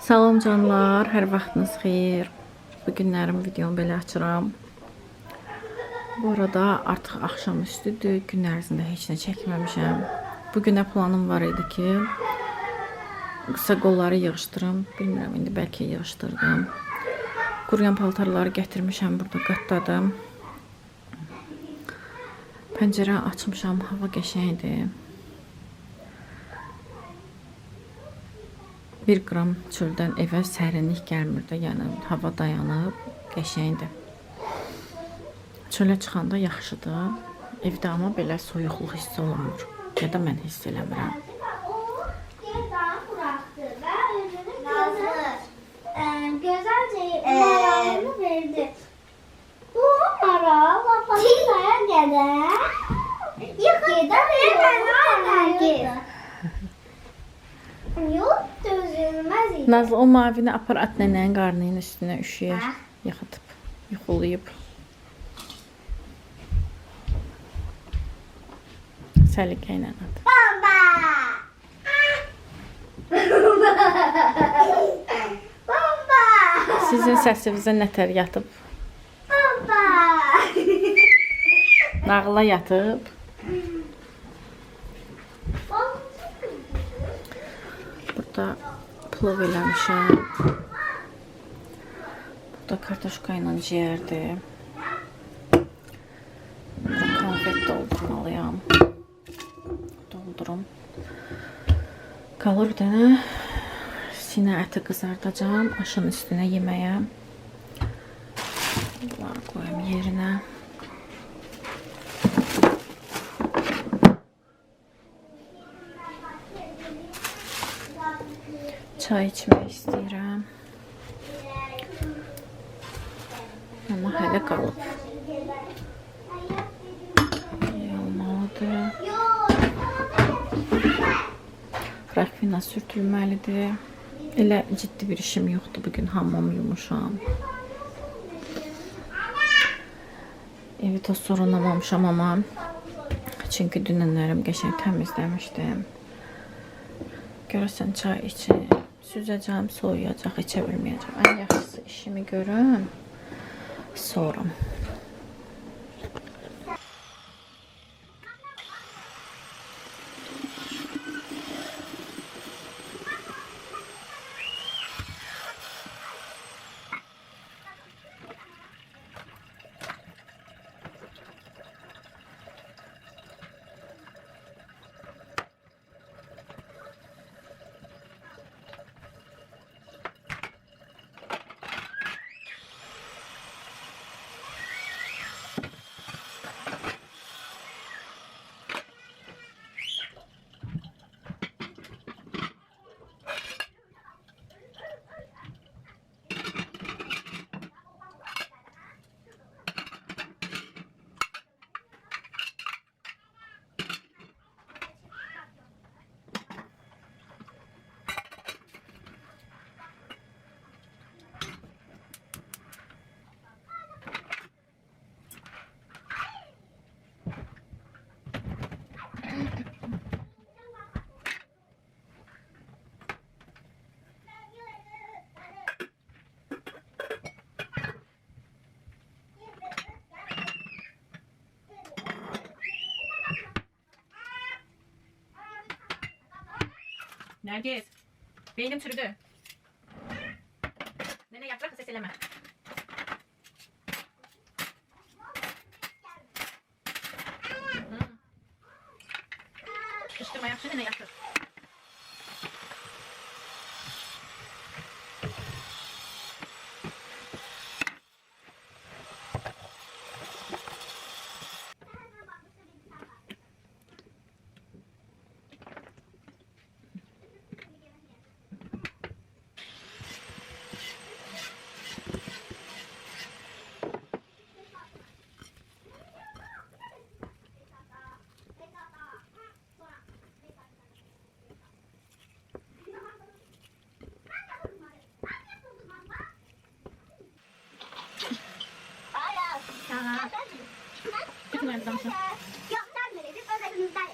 Salam canlar, hər vaxtınız xeyir. Bu günlərim videomu belə açıram. Bu arada artıq axşamüstüdür, gün ərzində heç nə çəkməmişəm. Bu günə planım var idi ki, qısa qolları yığışdırım. Bilmirəm, indi bəlkə yığışdırdım. Quruyan paltarları gətirmişəm, burada qatladım. Pəncərə açmışam, hava qəşəngdir. 1 qram çöldən evə sərinlik gəlmirdi, yəni hava dayanıb, qəşəngdir. Çölə çıxanda yaxşıdır, evdə amma belə soyuqluq hiss olunmur, ya da mən hiss eləmirəm. Gözəlcə malarını verdi. Bu maral lapataya qədər yıxıdan verməli. Yox, dözülməz idi. Nazlı, o mavini apar at nənənin qarnının üstünə üşüyər, yıxıtıb, yuxulayıb. Səliqə ilə at. Bamba! Bamba! Sizin səsinizə nətər yatıb? Bamba! Nağla yatıb. Burada plov eləmişəm. Burada kartoşka ilə ciyərdir. Burada konfet doldurmalıyam. Doldurum. Qalır bir dənə sinə əti qızardacağım. Aşın üstünə yeməyə. Bunları qoyum yerinə. Çay içmək istəyirəm. Amma hələ qalıb. Olmalıdır. Rəxfina sürtülməlidir. Elə ciddi bir işim yoxdur. Bugün hamamı yumuşam. Evi toz sorunlamamışam amma. Çünki dünənlərim qəşəng təmizləmişdim. Görəsən çay için. Süzəcəm, soyuyacaq, içə bilməyəcəm. Ən yaxşısı işimi görüm, sonra. Nergis, beynim çürüdü. Nene yaprak ses eleme. Kışkırma yap, nene yaprak. Yok, sen verelim, öderimizden.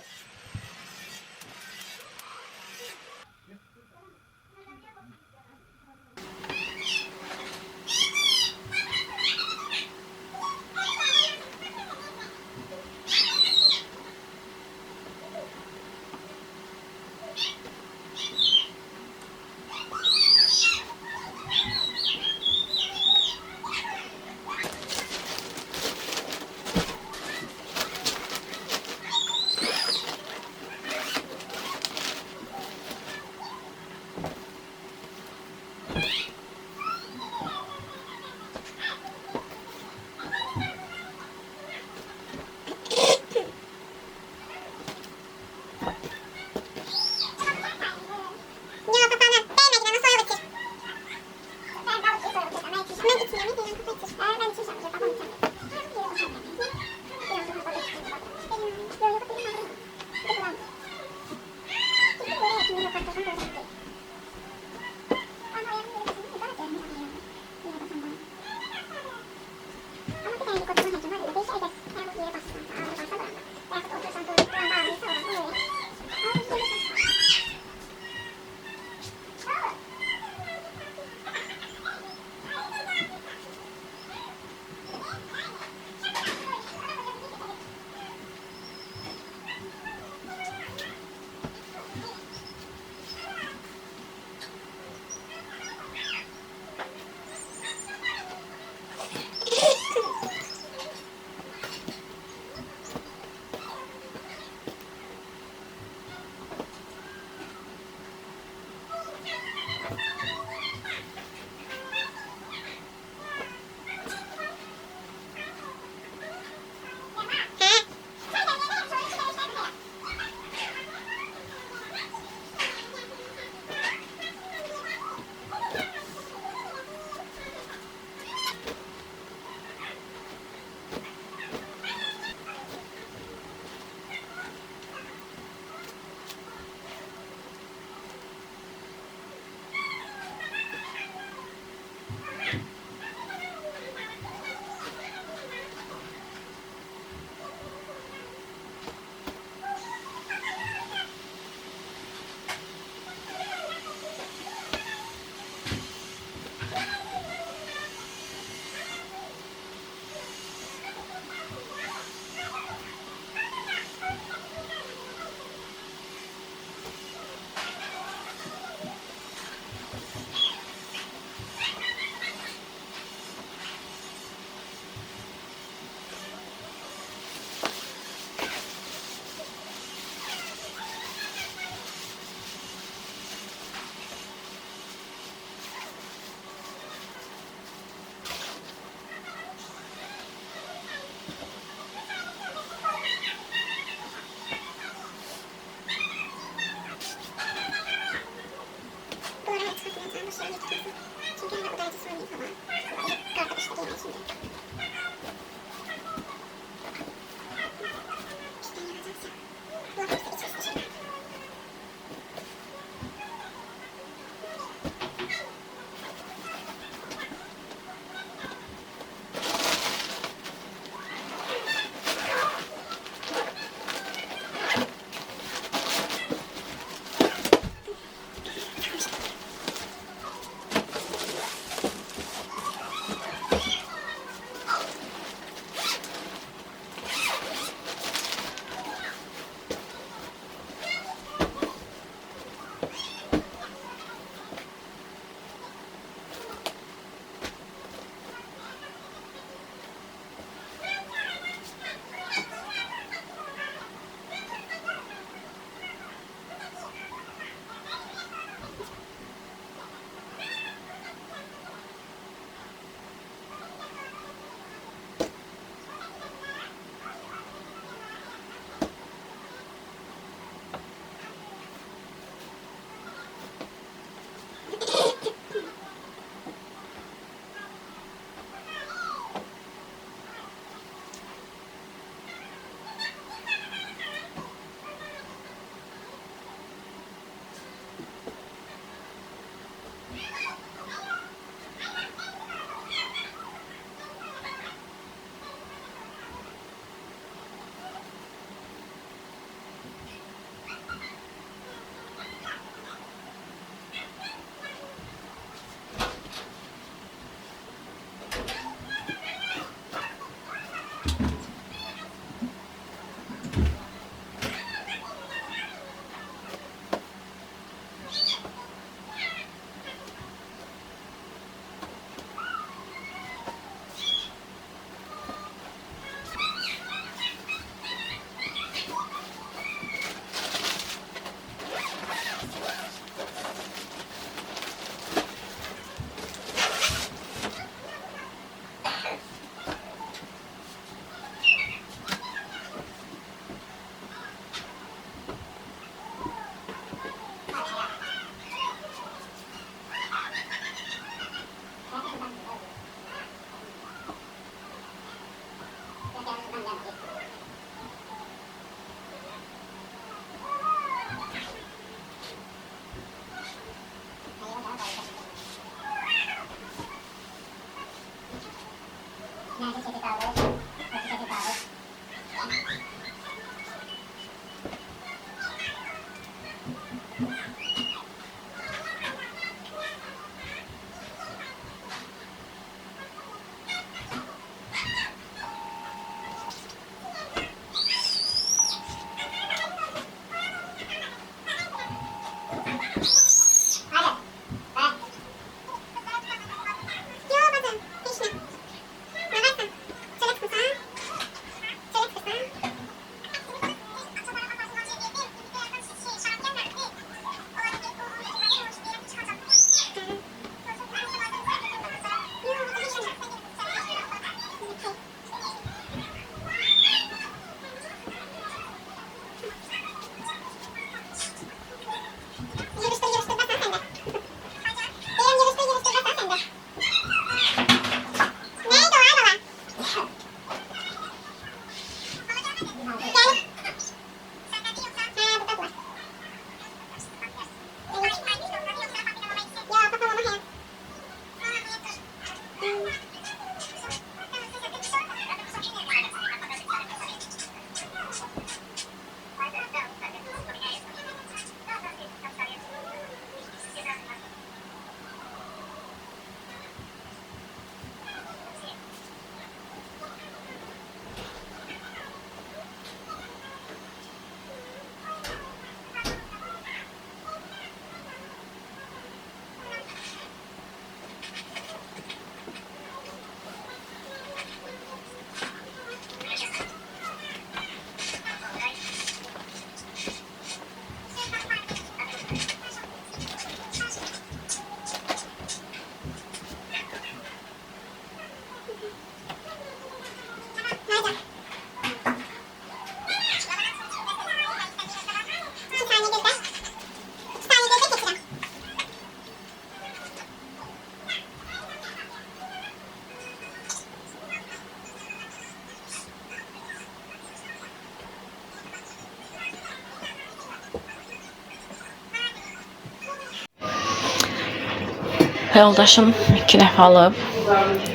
Yoldaşım 2 dəfə alıb.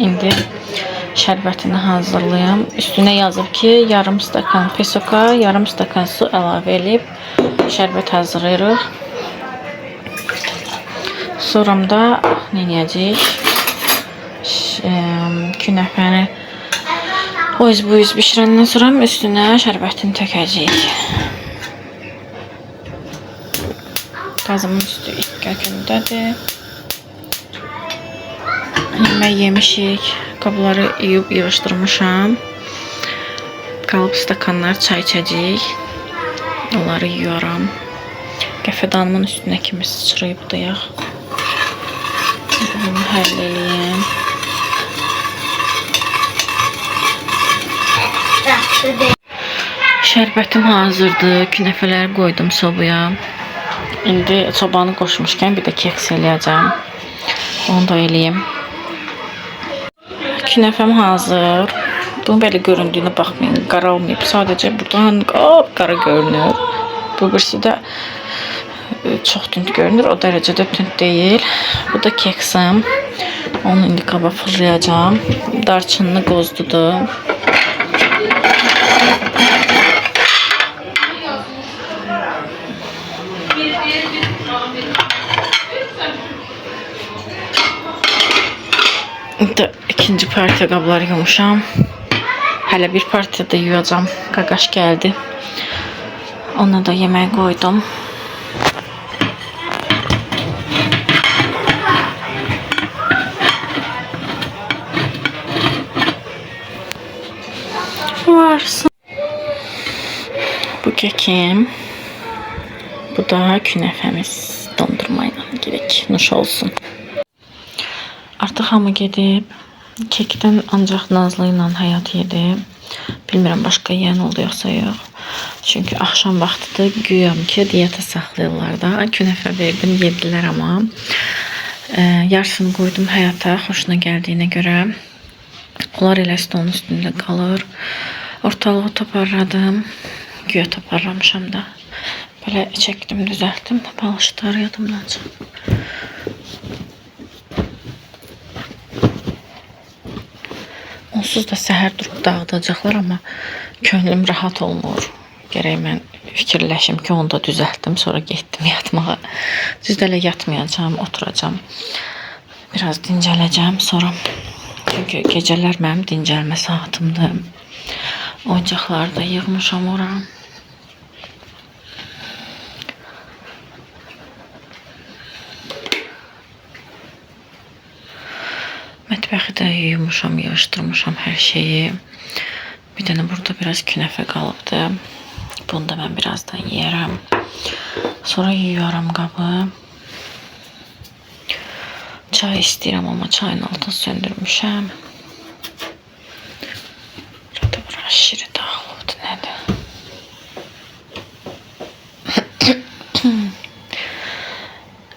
İndi şərbətini hazırlayım. Üstünə yazıb ki, yarım stakan pesoka, yarım stakan su əlavə edib şərbət hazırlayırıq. Sonra da nə edəcəyik? Künəfəni o yüz bu yüz bişirəndən sonra üstünə şərbətini tökəcəyik. Qazımın üstü ilk kökündədir. Yemək yemişik. Qabları yuyub yığışdırmışam. Qalıb stakanlar çay içəcəyik. Onları yuyuram. Qəfədanımın üstünə kimi sıçrayıb dayaq. Bunu həll eləyəm. Şərbətim hazırdır. Künəfələri qoydum sobaya. İndi sobanı qoşmuşkən bir də keks eləyəcəm. Onu da eləyim. Künəfəm hazır. Bunun belə göründüyünə baxmayın. Qara olmayıb. Sadəcə buradan qara görünür. Bu birisi də çox tünd görünür. O dərəcədə tünd deyil. Bu da keksim. Onu indi qaba fırlayacağım. Darçınını qozdudur. İkinci partiya qabları yumuşam. Hələ bir partiyada yuyacağım. Qaqaş gəldi. Ona da yemək qoydum. Varsın. Bu kekim. Bu da künəfəmiz. Dondurmayla gerek. Nuş olsun. Artıq hamı gedib. Kekdən ancaq Nazlı ilə Həyat yedi. Bilmirəm başqa yeyən oldu yoxsa yox. Çünki axşam vaxtıdır güyəm ki diyeta saxlayırlar da. Künəfə verdim, yedilər amma. Yarısını qoydum Həyata, xoşuna gəldiyinə görə. Onlar elə stolun üstündə qalır. Ortalığı toparladım. Güya toparlamışam da. Belə çəkdim, düzəltdim. Balışlar yadımdan çıxdı. Onsuz da səhər durub dağıdacaqlar, amma könlüm rahat olmur. Gərək mən fikirləşim ki, onu da düzəltdim, sonra getdim yatmağa. Düzdür, elə yatmayacağam, oturacağam. Biraz dincələcəm sonra. Çünki gecələr mənim dincəlmə saatımdır. Oyuncaqları da yığmışam ora. Mətbəxi də yuyumuşam, yığışdırmışam hər şeyi. Bir dənə burada biraz künəfə qalıbdı. Bunu da mən birazdan yeyərəm. Sonra yuyuram qabı. Çay istəyirəm, amma çayın altını söndürmüşəm. Burada bura şiri dağılıbdı, nədir?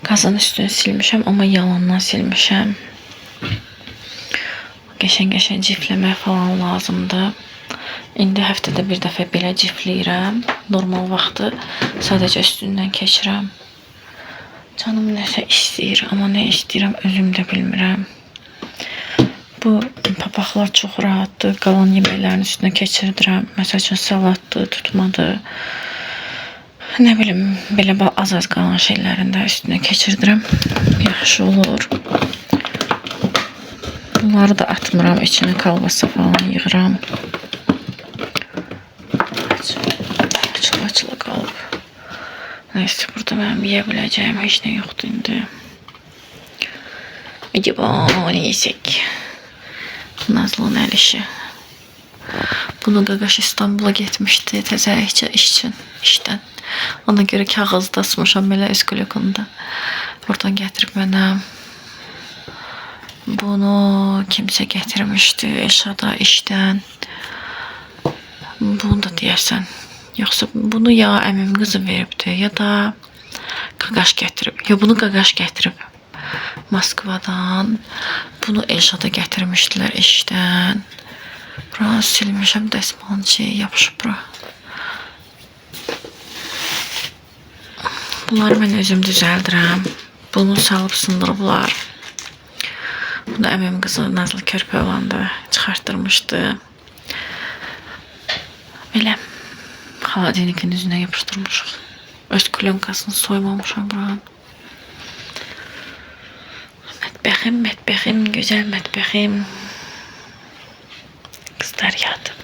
Qazın üstünü silmişəm, amma yalandan silmişəm. Qəşəng-qəşəng cifləmək falan lazımdır. İndi həftədə bir dəfə belə cifləyirəm. Normal vaxtı sadəcə üstündən keçirəm. Canım nəsə istəyir, amma nə istəyirəm özüm də bilmirəm. Bu papaqlar çox rahatdır. Qalan yeməklərin üstünə keçirdirəm. Məsəl üçün salatdır, tutmadır. Nə bilim, belə az-az qalan şeylərin də üstünə keçirdirəm. Yaxşı olur. Bunları da atmıram, içine kalbasa falan yığıram. Açıla qalıb. Neyse, burada mənim yeyə biləcəyim heç nə yoxdur indi. Acaba ne yesek? Nazlı'nın el işi. Bunu Qaqaş İstanbul'a getmişdi təzə işdən. Ona görə kağızda asmışam belə öz kolokunda. Oradan gətirib mənə. Bunu kimsə gətirmişdi Elşada işdən. Bunu da deyərsən. Yoxsa bunu ya əmim qızı veribdi, ya da Qaqaş gətirib. Ya bunu Qaqaş gətirib Moskvadan. Bunu Elşada gətirmişdilər işdən. Bura silmişəm, dəsmalın şeyi yapışıb bura. Bunları mən özüm düzəldirəm. Bunu salıb sındırıblar. Bunu əmim qızı Nazlı körpə olanda çıxartdırmışdı. Belə xaladinikin üzünə yapışdırmışıq. Öz klonkasını soymamışam buranın. Mətbəxim, gözəl mətbəxim. Qızlar yatıb.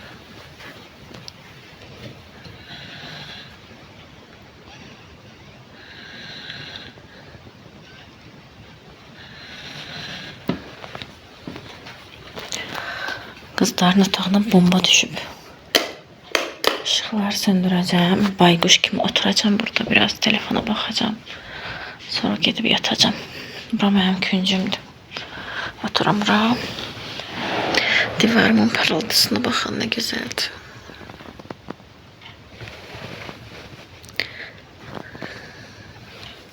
Qızların otağına bomba düşüb. Işıqları söndürəcəm. Bayquş kimi oturacağım burada. Biraz telefona baxacağım. Sonra gedib yatacağım. Bura mənim küncümdür. Oturam bura. Divarımın parıltısına baxın, nə gözəldir.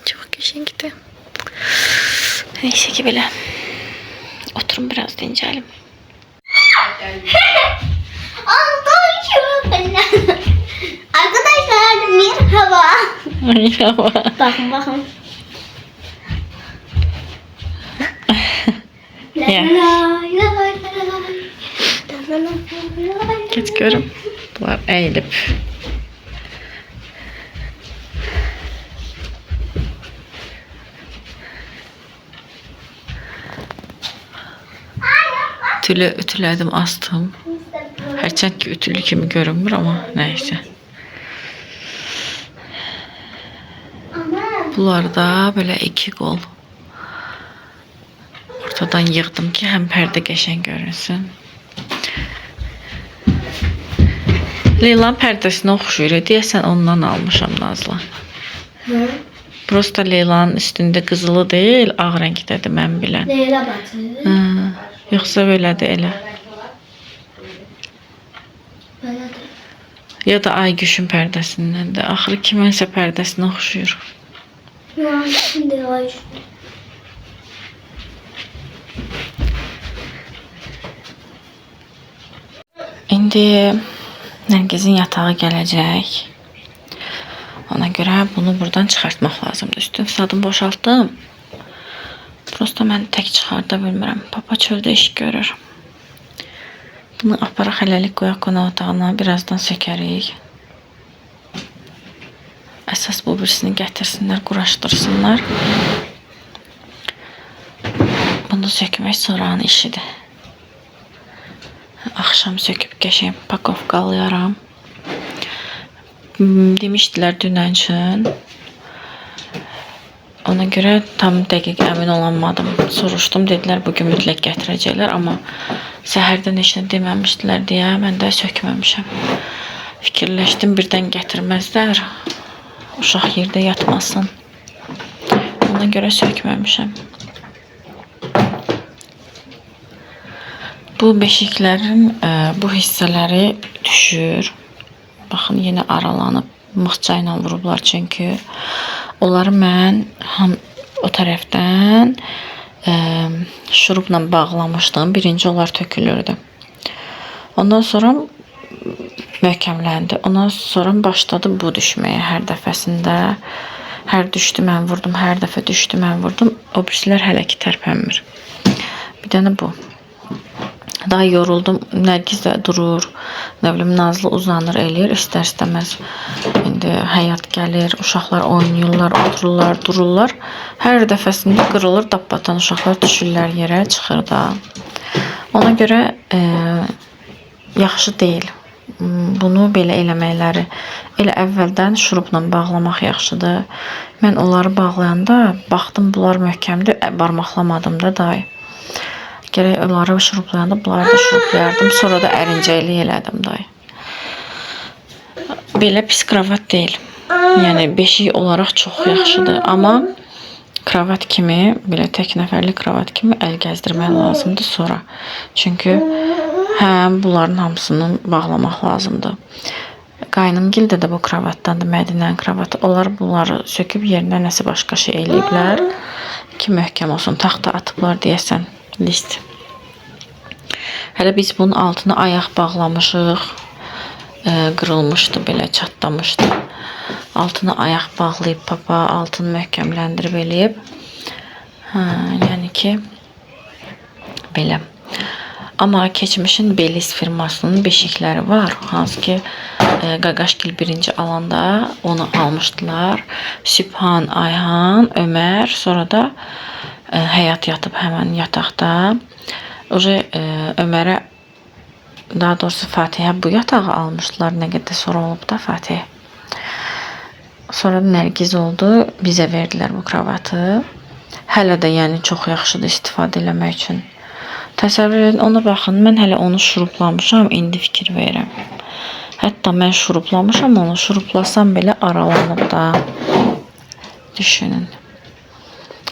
Çox qəşəngdir. Neyse ki belə. Oturum biraz dincəlim. Arkadaşlar merhaba. Merhaba. Bakın. Ya. Geç görüm. Bunlar eğilip. Ütülədim, astım. Hərçənd ki, ütülü kimi görünmür, amma nəysə. Bunlar da belə iki qol. Ortadan yığdım ki, həm pərdə qəşəng görünsün. Leylan pərdəsinə oxşuyur. Deyəsən ondan almışam Nazlı. Prosta Leylanın üstündə qızılı deyil, ağ rəngdədir mən bilən. Leyla batı. Yoxsa belədir elə. Belədir. Ya da Aygüşün pərdəsindən də. Axırı kimənsə pərdəsinə oxşuyur. Yox, şimdi var. İndi Nərgizin yatağı gələcək. Ona görə bunu buradan çıxartmaq lazımdır. Üstün sadım boşaltdım. Prosta mən tək çıxarda bilmirəm. Papa çöldə iş görür. Bunu aparaq hələlik qoyaq qonaq otağına. Birazdan sökərik. Əsas bu birisini gətirsinlər, quraşdırsınlar. Bunu sökmək sonranın işidir. Axşam söküb qəşəng pakovqalayaram. Demişdilər dünən üçün. Ona görə tam dəqiq əmin olanmadım. Soruşdum, dedilər bugün mütləq gətirəcəklər, amma səhərdən heç nə deməmişdilər deyə mən də sökməmişəm. Fikirləşdim, birdən gətirməzlər. Uşaq yerdə yatmasın. Ona görə sökməmişəm. Bu beşiklərin bu hissələri düşür. Baxın, yenə aralanıb. Mıxca ilə vurublar çünki. Onları mən o tərəfdən şurubla bağlamışdım. Birinci onlar tökülürdü. Ondan sonra möhkəmləndi. Ondan sonra başladı bu düşməyə hər dəfəsində. Hər düşdü mən vurdum, hər dəfə düşdü mən vurdum. O birisilər hələ ki tərpənmir. Bir dənə bu. Daha yoruldum. Nərgiz də durur. Nə bilim, Nazlı uzanır, eləyir. İstər-istəməz indi həyat gəlir. Uşaqlar oynayırlar, otururlar, dururlar. Hər dəfəsində qırılır, dabbatan uşaqlar düşürlər yerə, çıxır da. Ona görə yaxşı deyil. Bunu belə eləməkləri. Elə əvvəldən şurubla bağlamaq yaxşıdır. Mən onları bağlayanda baxdım, bunlar möhkəmdir. Barmaqlamadım da dayı. Gərək onları şurublayanda bunları da şurublayardım. Sonra da ərincəkli elədim dayı. Belə pis kravat deyil. Yəni beşik olaraq çox yaxşıdır. Amma kravat kimi, belə tək nəfərli kravat kimi əl gəzdirmək lazımdır sonra. Çünki bunların hamısını bağlamaq lazımdır. Qaynımgildə də bu kravatdandır, Mədinənin kravatı. Onlar bunları söküb yerinə nəsə başqa şey eləyiblər ki, möhkəm olsun. Taxta atıblar deyəsən, list. Hələ biz bunun altına ayaq bağlamışıq. Qırılmışdı, belə çatlamışdı. Altına ayaq bağlayıb papa, altını möhkəmləndirib eləyib. Yəni ki, belə. Amma keçmişin Beliz firmasının beşikləri var. Hansı ki, Qaqaşgil birinci alanda onu almışdılar. Sübhan, Ayhan, Ömər, sonra da Həyat yatıb həmən yataqda. Ömərə, daha doğrusu Fatihə bu yatağı almışdılar. Nə qədər sonra olub da Fatih. Sonra Nərgiz oldu. Bizə verdilər bu kravatı. Hələ də yəni çox yaxşıdır istifadə eləmək üçün. Təsəvvür edin, ona baxın. Mən hələ onu şurublamışam. İndi fikir verirəm. Hətta mən şurublamışam onu. Şurublasam belə aralanıb da. Düşünün.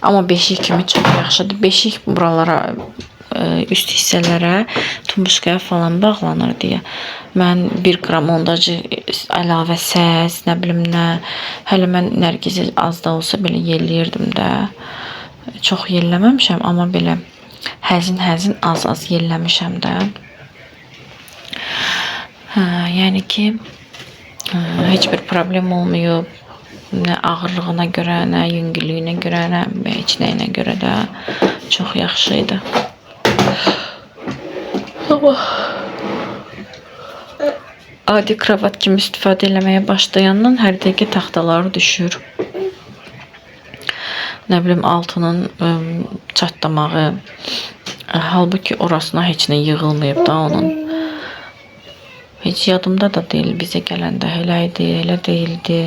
Amma beşik kimi çox yaxşıdır. Beşik buralara, üst hissələrə, tumbuşkaya falan bağlanır deyə. Mən 1 qram ondacı əlavə səs, nə bilim nə. Hələ mən Nərgizi az da olsa belə yelləyirdim də. Çox yelləməmişəm, amma belə həzin az yelləmişəm də. Yəni ki, heç bir problem olmayıb. Nə ağırlığına görə, nə yüngüllüyünə görə, nə heç nəyinə görə də çox yaxşı idi. Adi kravat kimi istifadə eləməyə başlayandan hər dəqiqə taxtaları düşür. Nə bilim, altının çatlamağı. Halbuki orasına heç nə yığılmayıb da onun. Heç yadımda da deyil, bizə gələndə elə idi, elə deyildi.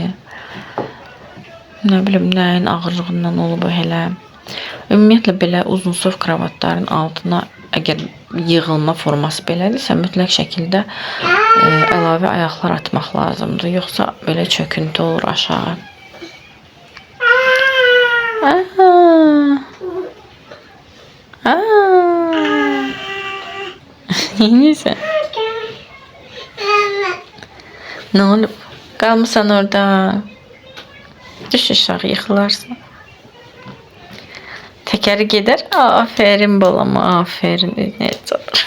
Nə bilim, nəyin ağırlığından olub elə. Ümumiyyətlə, belə uzunsov kravatların altına əgər yığılma forması belədirsə, mütləq şəkildə əlavə ayaqlar atmaq lazımdır. Yoxsa belə çöküntü olur aşağı. Neyse. Nə olub? Qalmısan orada. Düş aşağı, yıxılarsan. Təkəri gedər. Aferin balama, aferin. Necə olur.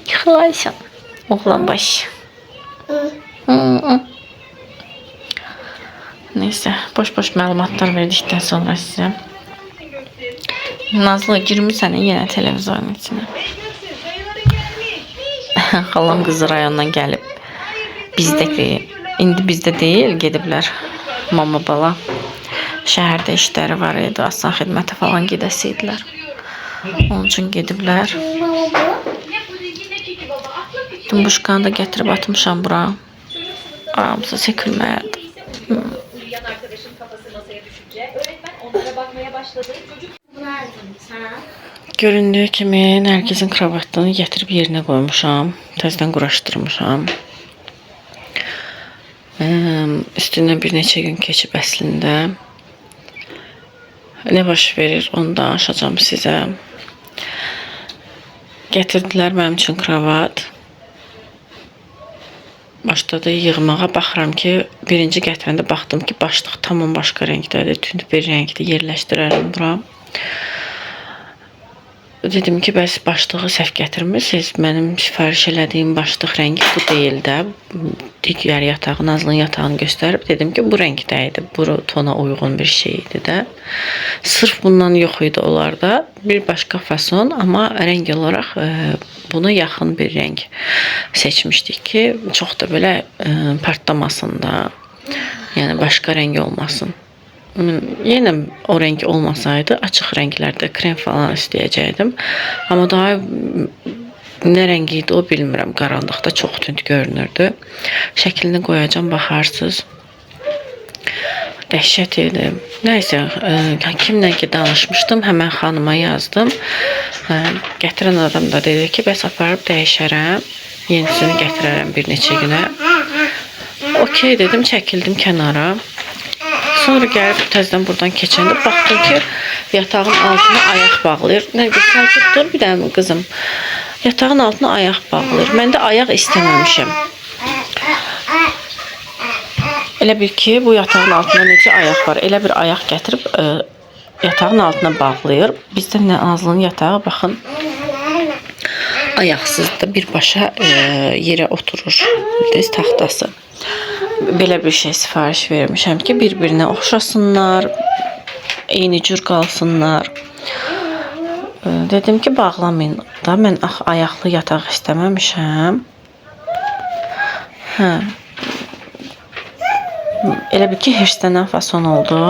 Yıxılarsan. Oğlan başı. Neyse, boş məlumatlar verdikdən sonra sizə. Nazlı, girmirsən yenə televizorun içinə. Xalam qızı rayondan gəlib. Bizdəki indi bizdə deyil, gediblər mama bala. Şəhərdə işləri var idi, aslan xidmətə falan gedəsi idilər. Onun üçün gediblər. Dumbuşkanı da gətirib atmışam bura. Aramıza çəkilmədi. Göründüyü kimi Nərgizin kravatını gətirib yerinə qoymuşam. Təzədən quraşdırmışam. Üstündən bir neçə gün keçib əslində. Nə baş verir, onu danışacağım sizə. Gətirdilər mənim üçün kravat. Başladı yığmağa. Baxıram ki, birinci gətirəndə baxdım ki, başlıq tamam başqa rəngdədir. Tünd bir rəngdə yerləşdirərəm bura. Dedim ki, bəs başlığı səhv gətirmirsiniz. Mənim sifariş elədiyim başlıq rəngi bu deyil də. Digər yatağı, Nazlının yatağını göstərib. Dedim ki, bu rəngdə idi. Bu tona uyğun bir şey idi də. Sırf bundan yox idi onlarda. Bir başqa fason, amma rəng olaraq buna yaxın bir rəng seçmişdik ki, çox da belə partlamasın da. Yəni, başqa rəng olmasın. Yenə o rəng olmasaydı, açıq rənglərdə krem falan istəyəcəkdim. Amma daha nə rəngi idi o bilmirəm. Qaranlıqda çox tünd görünürdü. Şəklini qoyacam, baxarsınız. Dəhşət idi. Nəysə, kimlə ki danışmışdım, həmən xanıma yazdım. Gətirən adam da dedi ki, bəs aparıb dəyişərəm. Yenisini gətirərəm bir neçə günə. Okey dedim, çəkildim kənara. Sonra gəlib təzədən buradan keçəndə baxdım ki, yatağın altına ayaq bağlayır. Nərgiz, sakit dur bir dənə qızım. Yatağın altına ayaq bağlayır. Mən də ayaq istəməmişəm. Elə bir ki, bu yatağın altında necə ayaq var. Elə bir ayaq gətirib yatağın altına bağlayır. Bizdə Nazlının yatağı, baxın, ayaqsız da birbaşa yerə oturur. Bildiz, taxtası. Belə bir şey sifariş vermişəm ki, bir-birinə oxşasınlar, eyni cür qalsınlar. Dedim ki, bağlamayın da, mən ayaqlı yataq istəməmişəm. Elə bir ki, hirslənən fason oldu.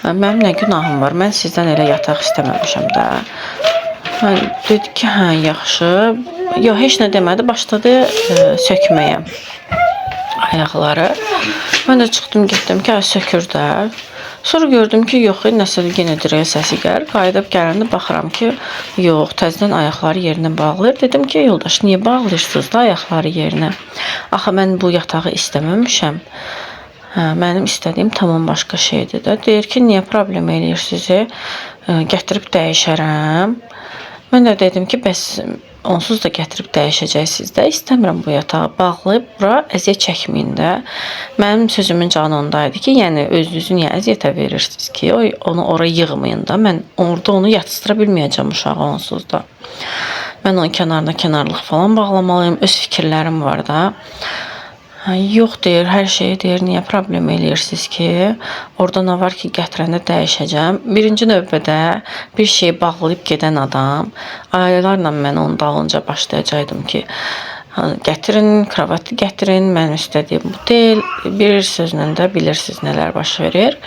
Mənim nə günahım var, mən sizdən elə yataq istəməmişəm də. Dedi ki, hə, yaxşı. Yox, heç nə demədi, başladı sökməyə ayaqları. Mən də çıxdım, getdim ki, sökür də. Sonra gördüm ki, yox, nəsə yenə dirək səsi gəlir. Qayıdıb gələndə baxıram ki, yox, təzədən ayaqları yerinə bağlayır. Dedim ki, yoldaş, niyə bağlayırsınız da ayaqları yerinə? Axı, mən bu yatağı istəməmişəm. Mənim istədiyim tamam başqa şeydir də. Deyir ki, niyə problem eləyirsiniz? Gətirib dəyişərəm. Mən də dedim ki, bəs onsuz da gətirib dəyişəcəksiniz də. İstəmirəm bu yatağı bağlayıb, bura əziyyət çəkməyin də. Mənim sözümün canı ondaydı ki, yəni özünüzü niyə əziyyətə verirsiniz ki, onu oraya yığmayın da. Mən orada onu yatıstıra bilməyəcəm uşağı onsuz da. Mən onun kənarına kənarlıq falan bağlamalıyım. Öz fikirlərim var da. Yox deyir, hər şeyi deyir, niyə problem eləyirsiniz ki? Orada nə var ki, gətirəndə dəyişəcəm. Birinci növbədə bir şeyi bağlayıb gedən adam, aylarla mən onun dalınca başlayacaqdım ki, gətirin, kravatı gətirin, mənim istədiyim bu deyil. Bir sözlə də bilirsiniz nələr baş verir.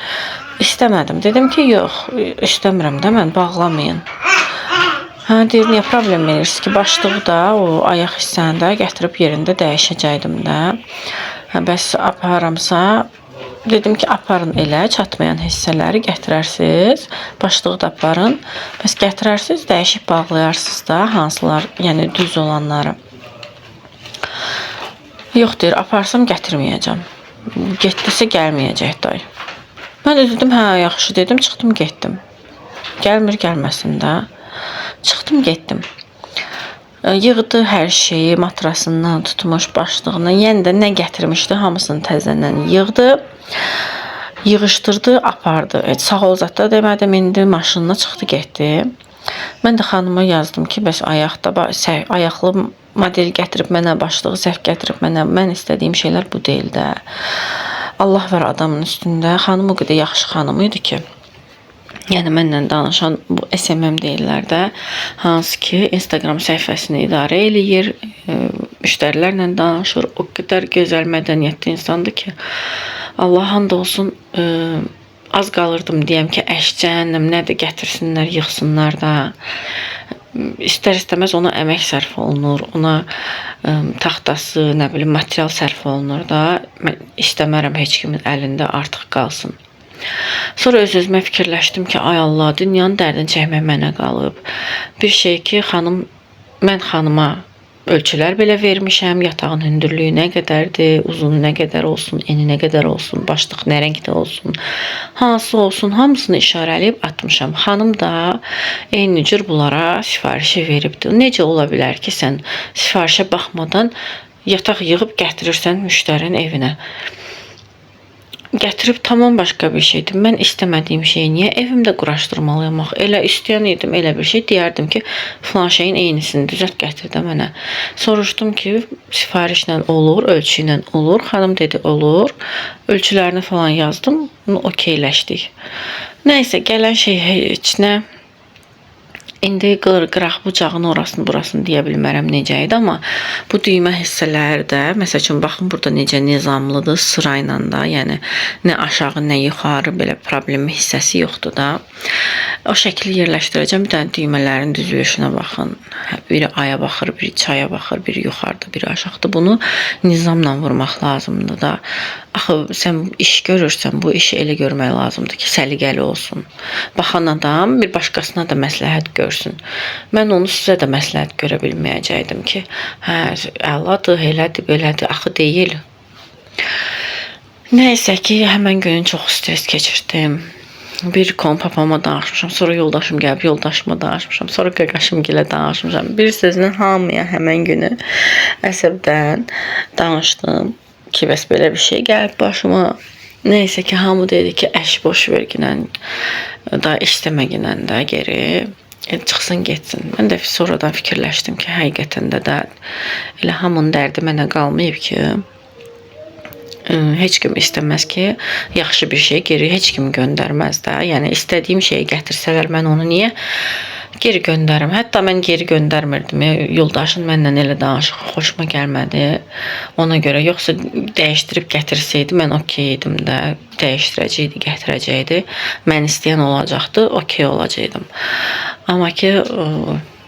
İstəmədim. Dedim ki, yox, istəmirəm də, mən bağlamayın. Deyir, niyə problem verirsiniz ki, başlığı da, o ayaq hissəni də gətirib yerində dəyişəcəkdim də. Bəs aparamsa, dedim ki, aparın elə, çatmayan hissələri gətirərsiniz, başlığı da aparın. Bəs gətirərsiniz, dəyişib bağlayarsınız da, hansılar, yəni düz olanları. Yox deyir, aparsam gətirməyəcəm. Getdisə gəlməyəcək day. Mən də dedim, hə, yaxşı dedim, çıxdım, getdim. Gəlmir, gəlməsin də. Çıxdım, getdim. Yığdı hər şeyi, matrasından tutmuş, başlığından, yəni də nə gətirmişdi, hamısını təzədən yığdı, yığışdırdı, apardı. Sağ ol zətdə demədim, indi maşınına çıxdı, getdi. Mən də xanıma yazdım ki, bəs ayaqlı model gətirib mənə, başlığı səhv gətirib mənə, mən istədiyim şeylər bu deyil də. Allah var adamın üstündə. Xanım o qədər yaxşı xanım idi ki, Yəni mənlə danışan bu SMM deyirlər də, hansı ki Instagram səhifəsini idarə eləyir, müştərilərlə danışır. O qədər gözəl mədəniyyətli insandır ki, Allah and olsun, az qalırdım deyəm ki, cəhənnəm nədir, gətirsinlər, yıxsınlar da. İstər-istəməz ona əmək sərf olunur, ona taxtası, nə bilim, material sərf olunur da. Mən istəmərəm heç kimin əlində artıq qalsın. Sonra öz-özümə fikirləşdim ki, ay Allah, dünyanın dərdini çəkmək mənə qalıb. Bir şey ki, mən xanıma ölçülər belə vermişəm, yatağın hündürlüyü nə qədərdir, uzunu nə qədər olsun, eni nə qədər olsun, başlıq nə rəngdə olsun, hansı olsun, hamısını işarələyib atmışam. Xanım da eyni cür bunlara sifarişi veribdir. Necə ola bilər ki, sən sifarişə baxmadan yataq yığıb gətirirsən müştərinin evinə? Gətirib tamam başqa bir şeydir. Mən istəmədiyim şeyi niyə evimdə quraşdırmalıyam? Elə istəyən idim, elə bir şey deyərdim ki, filan şeyin eynisini düzəlt gətir də mənə. Soruşdum ki, sifarişlə olur, ölçü ilə olur. Xanım dedi, olur. Ölçülərini falan yazdım. Okeyləşdik. Nəysə, gələn şey heç nə. İndi qıraq bucağın orasını, burasını deyə bilmərəm necə idi, amma bu düymə hissələri də, məsəl üçün, baxın, burada necə nizamlıdır, sırayla da, yəni nə aşağı, nə yuxarı belə problemi hissəsi yoxdur da. O şəkli yerləşdirəcəm, bir dənə düymələrin düzülüşünə baxın. Biri aya baxır, biri çaya baxır, biri yuxarıda, biri aşağıda. Bunu nizamla vurmaq lazımdır da. Axı, sən iş görürsən, bu işi elə görmək lazımdır ki, səliqəli olsun. Baxan adam bir başqasına da məsləhət görsün. Mən onu sizə də məsləhət görə bilməyəcəkdim ki, hə, əladır, elədir, belədir, axı deyil. Nəysə ki, həmən günün çox stres keçirdim. Bir papama danışmışam, sonra yoldaşım gəlib, yoldaşıma danışmışam, sonra qaqaşım gilə danışmışam. Bir sözlə hamıya həmən günü əsəbdən danışdım ki, bəs belə bir şey gəlib başıma. Nəysə ki, hamı dedi ki, boş verginən, da istəməginən də geri çıxsın, getsin. Mən də sonradan fikirləşdim ki, həqiqətən də elə hamının dərdi mənə qalmayıb ki, heç kim istəməz ki, yaxşı bir şey geri heç kim göndərməz də. Yəni, istədiyim şeyi gətirsələr, mən onu niyə geri göndərim? Hətta mən geri göndərmirdim. Yoldaşın mənlə elə danışıq, xoşuma gəlmədi. Ona görə, yoxsa dəyişdirib gətirsəydi, mən okey idim də, dəyişdirəcəkdi, gətirəcəkdi. Mən istəyən olacaqdı, okey olacaqdım. Amma ki,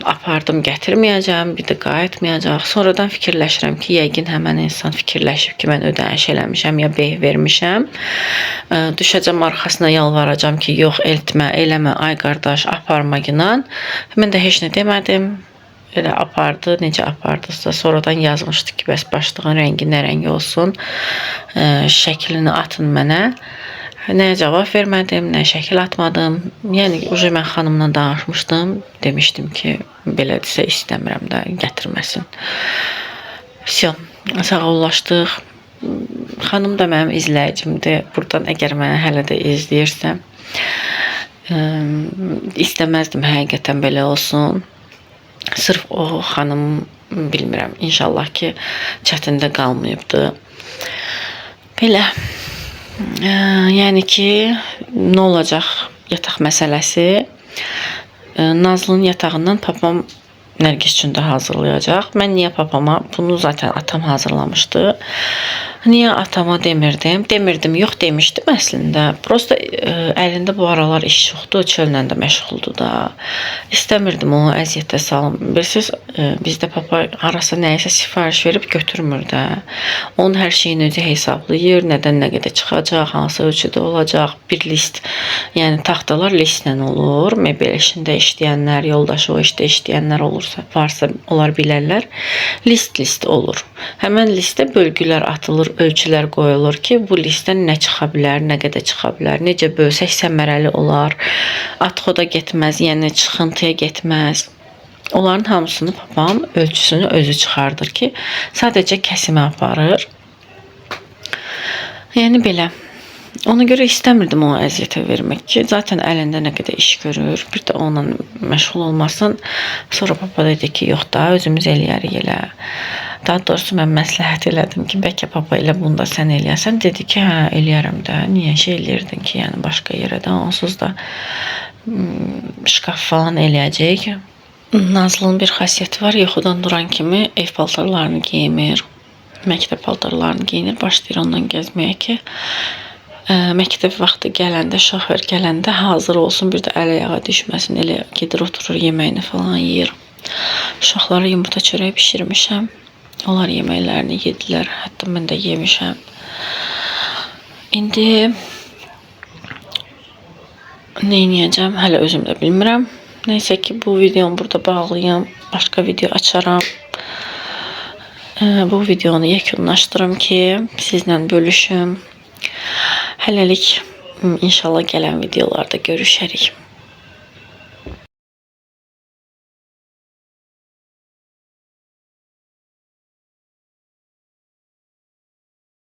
apardım, gətirməyəcəm, bir də qayıtmayacaq. Sonradan fikirləşirəm ki, yəqin həmən insan fikirləşib ki, mən ödəniş eləmişəm, ya beh vermişəm. Düşəcəm arxasına, yalvaracam ki, yox, eltmə, eləmə, ay qardaş, aparma ginan. Mən də heç nə demədim. Elə apardı, necə apardısa. Sonradan yazmışdı ki, bəs başlığın rəngi nə rəngi olsun, şəklini atın mənə. Nəyə cavab vermədim, nə şəkil atmadım. Yəni, mən xanımla danışmışdım. Demişdim ki, belədirsə istəmirəm də, gətirməsin. Sağollaşdıq. Xanım da mənim izləyicimdir. Buradan əgər mənə hələ də izləyirsə, istəməzdim həqiqətən belə olsun. Sırf o xanım, bilmirəm, inşallah ki, çətində qalmayıbdır. Belə. Yəni ki, nə olacaq yataq məsələsi? Nazlının yatağından papam Nərgiz üçün də hazırlayacaq. Mən niyə papama? Bunu zaten atam hazırlamışdı. Niyə atama demirdim? Demirdim, yox demişdim əslində. Prosta əlində bu aralar iş çoxdur, çöllə də məşğuldur da. İstəmirdim onu əziyyətə salım. Bilirsiniz, bizdə papa arasa nəyisə sifariş verib götürmür də. Onun hər şeyini özü hesablayır, nədən nə qədər çıxacaq, hansı ölçüdə olacaq, bir list. Yəni taxtalar listlə olur. Mebel işində işləyənlər, yoldaşı o işdə işləyənlər varsa onlar bilərlər. List olur. Həmən listə bölgülər atılır, ölçülər qoyulur ki, bu listdən nə çıxa bilər, nə qədər çıxa bilər, necə bölsək səmərəli olar, atxoda getməz, yəni çıxıntıya getməz. Onların hamısını papam ölçüsünü özü çıxardır ki, sadəcə kəsimə aparır. Yəni belə. Ona görə istəmirdim ona əziyyətə vermək ki, zaten əlində nə qədər iş görür, bir də onunla məşğul olmasın. Sonra papa dedi ki, yox da, özümüz eləyərik elə. Daha doğrusu mən məsləhət elədim ki, bəlkə papa elə bunu da sən eləyəsən. Dedi ki, hə, eləyərəm də. Niyə şey eləyirdin ki, yəni başqa yerə də, onsuz da şkaf falan eləyəcək. Nazlının bir xasiyyəti var, yuxudan duran kimi ev paltarlarını geyinmir, məktəb paltarlarını geyinir, başlayır ondan gəzməyə ki, məktəb vaxtı gələndə, şofer gələndə hazır olsun, bir də əl ayağa düşməsin, elə gedir oturur yeməyini falan yeyir. Uşaqlara yumurta çörək bişirmişəm, onlar yeməklərini yedilər, hətta mən də yemişəm. İndi nə edəcəm, hələ özüm də bilmirəm. Neysə ki, bu videonu burada bağlayım, başqa video açaram. Bu videonu yekunlaşdırım ki, sizlə bölüşüm. Hələlik inşallah gələn videolarda görüşərik.